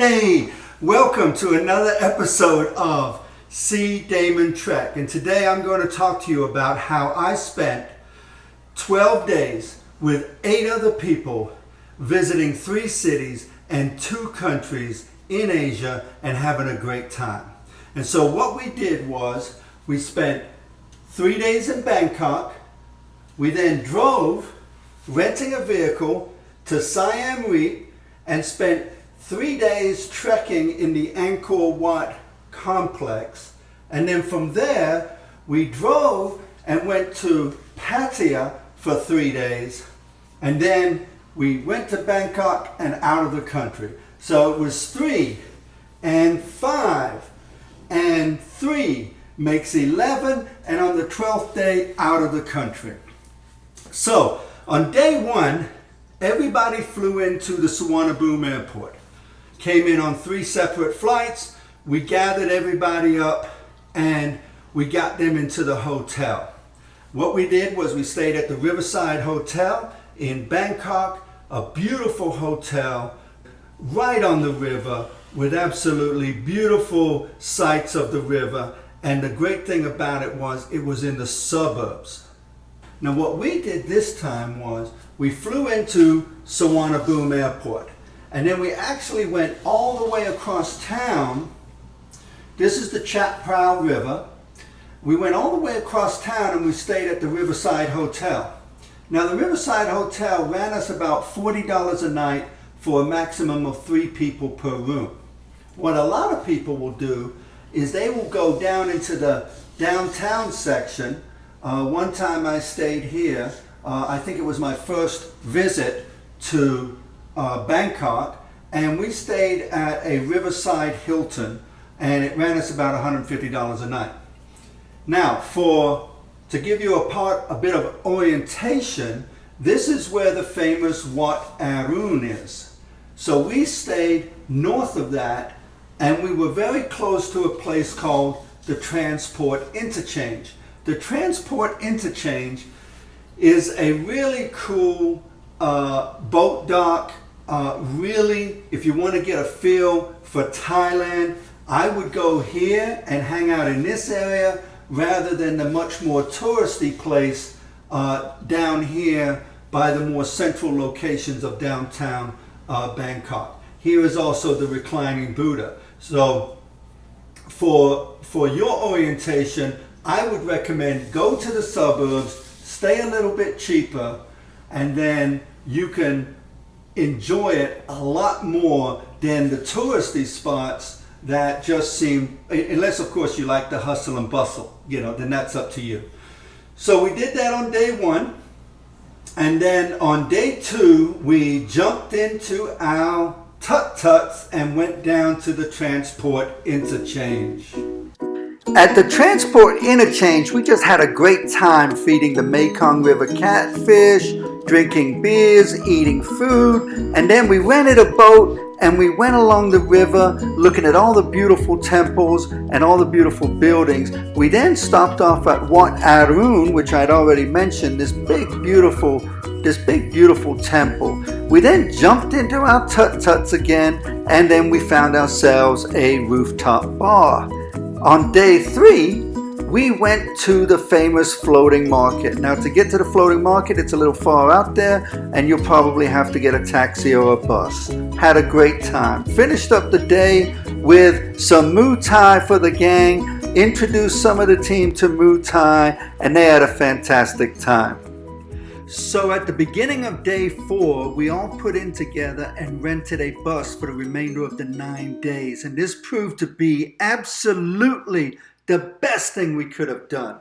Hey, welcome to another episode of See Damon Trek. And today I'm going to talk to you about how I spent 12 days with 8 other people visiting 3 cities and 2 countries in Asia and having a great time. And so what we did was we spent 3 days in Bangkok. We then drove, renting a vehicle, to Siem Reap and spent 3 days trekking in the Angkor Wat complex. And then from there, we drove and went to Pattaya for 3 days. And then we went to Bangkok and out of the country. So it was 3 and 5 and 3 makes 11, and on the 12th day, out of the country. So on day 1, everybody flew into the Suvarnabhumi airport. Came in on 3 separate flights. We gathered everybody up and we got them into the hotel. What we did was we stayed at the Riverside Hotel in Bangkok, a beautiful hotel right on the river with absolutely beautiful sights of the river. And the great thing about it was in the suburbs. Now what we did this time was we flew into Suvarnabhumi airport. And then we actually went all the way across town. This is the Chapter River. We went all the way across town and we stayed at the Riverside Hotel. Now the Riverside Hotel ran us about $40 a night for a maximum of 3 people per room. What a lot of people will do is they will go down into the downtown section. One time I stayed here. I think it was my first visit to Bangkok, and we stayed at a Riverside Hilton, and it ran us about $150 a night. Now, to give you a bit of orientation, this is where the famous Wat Arun is. So we stayed north of that, and we were very close to a place called the Transport Interchange. The Transport Interchange is a really cool boat dock. Really, if you want to get a feel for Thailand, I would go here and hang out in this area rather than the much more touristy place down here by the more central locations of downtown Bangkok. Here is also the reclining Buddha. So for your orientation, I would recommend go to the suburbs, stay a little bit cheaper, and then you can enjoy it a lot more than the touristy spots that just seem, unless of course you like the hustle and bustle, then that's up to you. So we did that on day 1, and then on day 2 we jumped into our tut-tuts and went down to the Transport Interchange. At the Transport Interchange, we just had a great time feeding the Mekong River catfish, drinking beers, eating food, and then we rented a boat and we went along the river looking at all the beautiful temples and all the beautiful buildings. We then stopped off at Wat Arun, which I'd already mentioned, this big beautiful temple. We then jumped into our tut-tuts again, and then we found ourselves a rooftop bar. On day 3, we went to the famous floating market. Now, to get to the floating market, it's a little far out there, and you'll probably have to get a taxi or a bus. Had a great time. Finished up the day with some Muay Thai for the gang, introduced some of the team to Muay Thai, and they had a fantastic time. So at the beginning of day 4, we all put in together and rented a bus for the remainder of the 9 days. And this proved to be absolutely the best thing we could have done.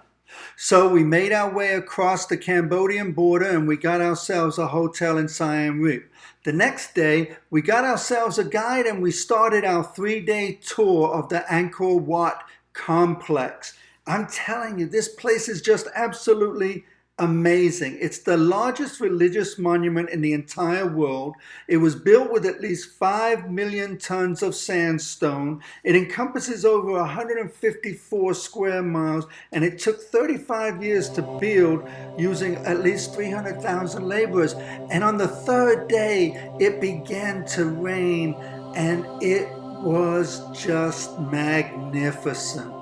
So we made our way across the Cambodian border and we got ourselves a hotel in Siem Reap. The next day, we got ourselves a guide and we started our 3-day tour of the Angkor Wat complex. I'm telling you, this place is just absolutely amazing. It's the largest religious monument in the entire world. It was built with at least 5 million tons of sandstone. It encompasses over 154 square miles, and it took 35 years to build using at least 300,000 laborers. And on the 3rd day, it began to rain and it was just magnificent.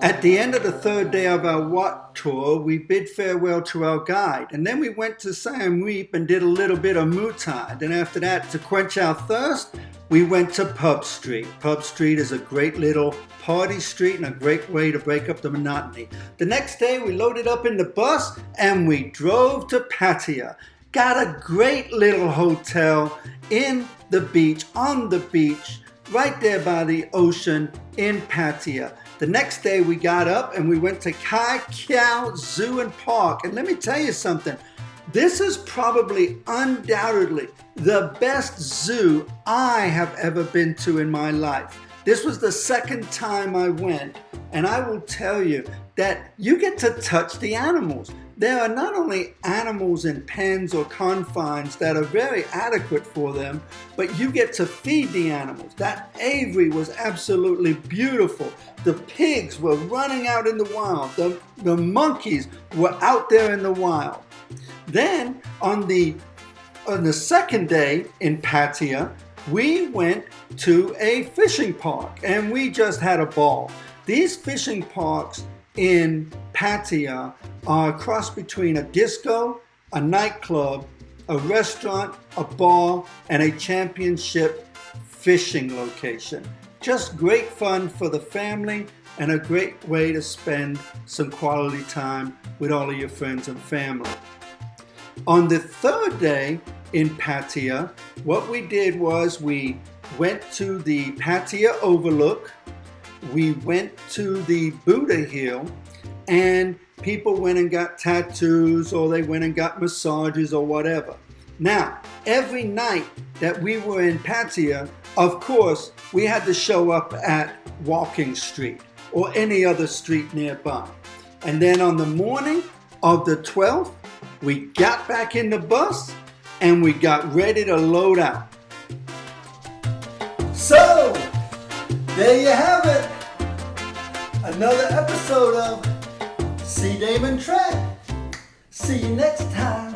At the end of the third day of our Wat tour, we bid farewell to our guide, and then we went to Siem Reap and did a little bit of Muay Thai. Then after that, to quench our thirst, we went to Pub Street. Pub Street is a great little party street and a great way to break up the monotony. The next day, we loaded up in the bus and we drove to Pattaya. Got a great little hotel in the beach, on the beach, right there by the ocean in Pattaya. The next day we got up and we went to Kai Kiao Zoo and Park. And let me tell you something. This is probably undoubtedly the best zoo I have ever been to in my life. This was the second time I went, and I will tell you that you get to touch the animals. There are not only animals in pens or confines that are very adequate for them, but you get to feed the animals. That aviary was absolutely beautiful. The pigs were running out in the wild. The monkeys were out there in the wild. Then on the second day in Pattaya, we went to a fishing park and we just had a ball. These fishing parks in Pattaya are a cross between a disco, a nightclub, a restaurant, a bar, and a championship fishing location. Just great fun for the family and a great way to spend some quality time with all of your friends and family. On the third day in Pattaya, what we did was we went to the Pattaya Overlook, we went to the Buddha Hill, and people went and got tattoos or they went and got massages or whatever. Now, every night that we were in Pattaya, of course, we had to show up at Walking Street or any other street nearby. And then on the morning of the 12th, we got back in the bus and we got ready to load out. So, there you have it. Another episode of See Damon Trek. See you next time.